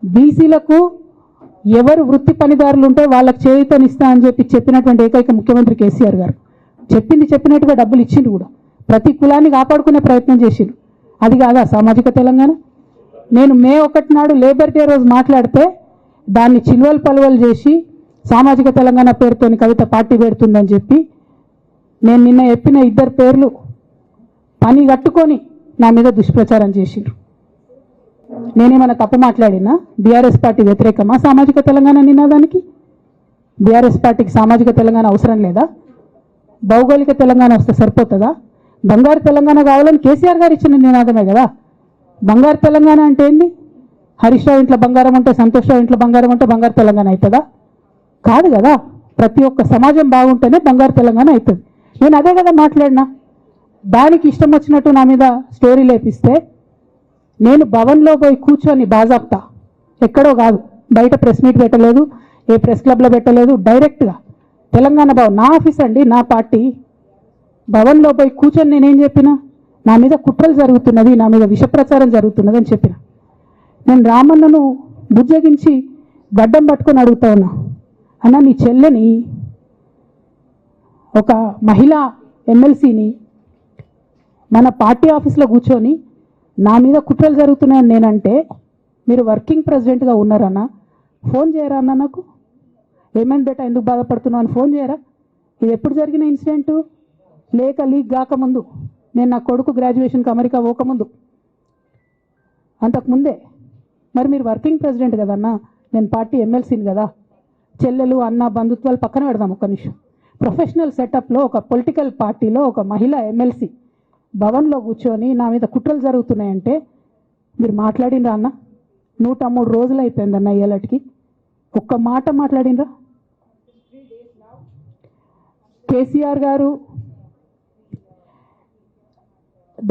బీసీలకు ఎవరు వృత్తి పనిదారులు ఉంటే వాళ్ళకి చేయూతనిస్తా అని చెప్పినటువంటి ఏకైక ముఖ్యమంత్రి కేసీఆర్ గారు. చెప్పినట్టుగా డబ్బులు ఇచ్చిండు కూడా. ప్రతి కులాన్ని కాపాడుకునే ప్రయత్నం చేసిండు. అది కాదా సామాజిక తెలంగాణ? నేను మే 1 నాడు లేబర్ డే రోజు మాట్లాడితే దాన్ని చిల్వలు పలువలు చేసి సామాజిక తెలంగాణ పేరుతోని కవిత పార్టీ పెడుతుందని చెప్పి నేను నిన్న చెప్పిన 2 పేర్లు పని కట్టుకొని నా మీద దుష్ప్రచారం చేసిండ్రు. నేనేమైనా తప్పు మాట్లాడినా? బీఆర్ఎస్ పార్టీ వ్యతిరేకమా సామాజిక తెలంగాణ నినాదానికి? బీఆర్ఎస్ పార్టీకి సామాజిక తెలంగాణ అవసరం లేదా? భౌగోళిక తెలంగాణ వస్తే సరిపోతుందా? బంగారు తెలంగాణ కావాలని కేసీఆర్ గారు ఇచ్చిన నినాదమే కదా. బంగారు తెలంగాణ అంటే ఏంది? హరీష్ రావు ఇంట్లో బంగారం ఉంటే, సంతోష్ రావు ఇంట్లో బంగారం ఉంటే బంగారు తెలంగాణ అవుతుందా? కాదు కదా. ప్రతి ఒక్క సమాజం బాగుంటేనే బంగారు తెలంగాణ అవుతుంది. నేను అదే కదా మాట్లాడినా. దానికి ఇష్టం వచ్చినట్టు నా మీద స్టోరీ లేపిస్తే నేను భవన్లో పోయి కూర్చొని బాజాప్తా, ఎక్కడో కాదు, బయట ప్రెస్ మీట్ పెట్టలేదు, ఏ ప్రెస్ క్లబ్లో పెట్టలేదు, డైరెక్ట్గా తెలంగాణ భవన్ నా ఆఫీస్ అండి, నా పార్టీ భవన్లో పోయి కూర్చొని నేనేం చెప్పినా? నా మీద కుట్రలు జరుగుతున్నది, నా మీద విషప్రచారం జరుగుతున్నది అని చెప్పిన. నేను రామన్నను బుజ్జగించి గడ్డం పట్టుకొని అడుగుతా ఉన్నా, అన్న నీ చెల్లెని, ఒక మహిళా ఎమ్మెల్సీని మన పార్టీ ఆఫీస్లో కూర్చొని నా మీద కుట్రలు జరుగుతున్నాయని నేనంటే మీరు వర్కింగ్ ప్రెసిడెంట్గా ఉన్నారన్నా, ఫోన్ చేయరా అన్న నాకు? ఏమైంది బేటా, ఎందుకు బాధపడుతున్నావు అని ఫోన్ చేయరా? ఇది ఎప్పుడు జరిగిన ఇన్సిడెంటు? లేక లీక్ కాకముందు, నేను నా కొడుకు గ్రాడ్యుయేషన్కి అమెరికా పోకముందు, అంతకుముందే. మరి మీరు వర్కింగ్ ప్రెసిడెంట్ కదన్నా, నేను పార్టీ ఎమ్మెల్సీని కదా. చెల్లెలు అన్న బంధుత్వాలు పక్కన పెడదాం ఒక్క నిమిషం. ప్రొఫెషనల్ సెటప్లో ఒక పొలిటికల్ పార్టీలో ఒక మహిళా ఎమ్మెల్సీ భవన్లో కూర్చొని నా మీద కుట్రలు జరుగుతున్నాయంటే మీరు మాట్లాడినరా అన్న? 103 రోజులు అయిపోయిందన్న ఇయ్యాలటికి, ఒక్క మాట మాట్లాడినరా? కేసీఆర్ గారు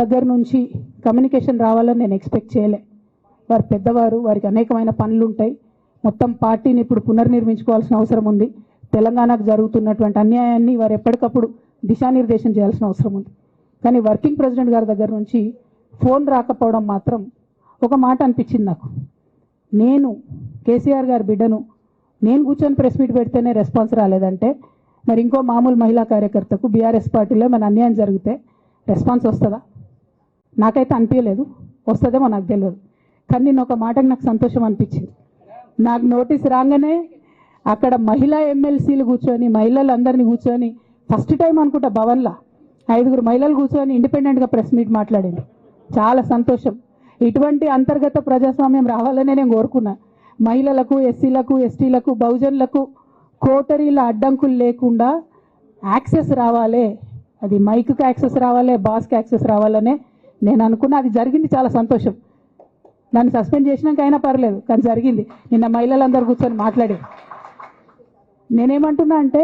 దగ్గర నుంచి కమ్యూనికేషన్ రావాలని నేను ఎక్స్పెక్ట్ చేయలే. వారు పెద్దవారు, వారికి అనేకమైన పనులు ఉంటాయి. మొత్తం పార్టీని ఇప్పుడు పునర్నిర్మించుకోవాల్సిన అవసరం ఉంది. తెలంగాణకు జరుగుతున్నటువంటి అన్యాయాన్ని వారు ఎప్పటికప్పుడు దిశానిర్దేశం చేయాల్సిన అవసరం ఉంది. కానీ వర్కింగ్ ప్రెసిడెంట్ గారి దగ్గర నుంచి ఫోన్ రాకపోవడం మాత్రం ఒక మాట అనిపించింది నాకు. నేను కేసీఆర్ గారి బిడ్డను, నేను కూర్చొని ప్రెస్ మీట్ పెడితేనే రెస్పాన్స్ రాలేదంటే మరి ఇంకో మామూలు మహిళా కార్యకర్తకు బీఆర్ఎస్ పార్టీలో మన అన్యాయం జరిగితే రెస్పాన్స్ వస్తుందా? నాకైతే అనిపించలేదు. వస్తుందేమో నాకు తెలియదు. కానీ నేను ఒక మాటకు నాకు సంతోషం అనిపించింది. నాకు నోటీస్ రాగానే అక్కడ మహిళా ఎమ్మెల్సీలు కూర్చొని, మహిళలందరినీ కూర్చొని, ఫస్ట్ టైం అనుకుంటా భవన్లో 5 మహిళలు కూర్చొని ఇండిపెండెంట్గా ప్రెస్ మీట్ మాట్లాడింది. చాలా సంతోషం. ఇటువంటి అంతర్గత ప్రజాస్వామ్యం రావాలనే నేను కోరుకున్నా. మహిళలకు, ఎస్సీలకు, ఎస్టీలకు, బహుజనులకు కోటరీల అడ్డంకులు లేకుండా యాక్సెస్ రావాలి. అది మైక్కి యాక్సెస్ రావాలి, బాస్కి యాక్సెస్ రావాలనే నేను అనుకున్నా. అది జరిగింది, చాలా సంతోషం. నన్ను సస్పెండ్ చేసినాక అయినా పర్లేదు, కానీ జరిగింది. నిన్న మహిళలందరూ కూర్చొని మాట్లాడారు. నేనేమంటున్నా అంటే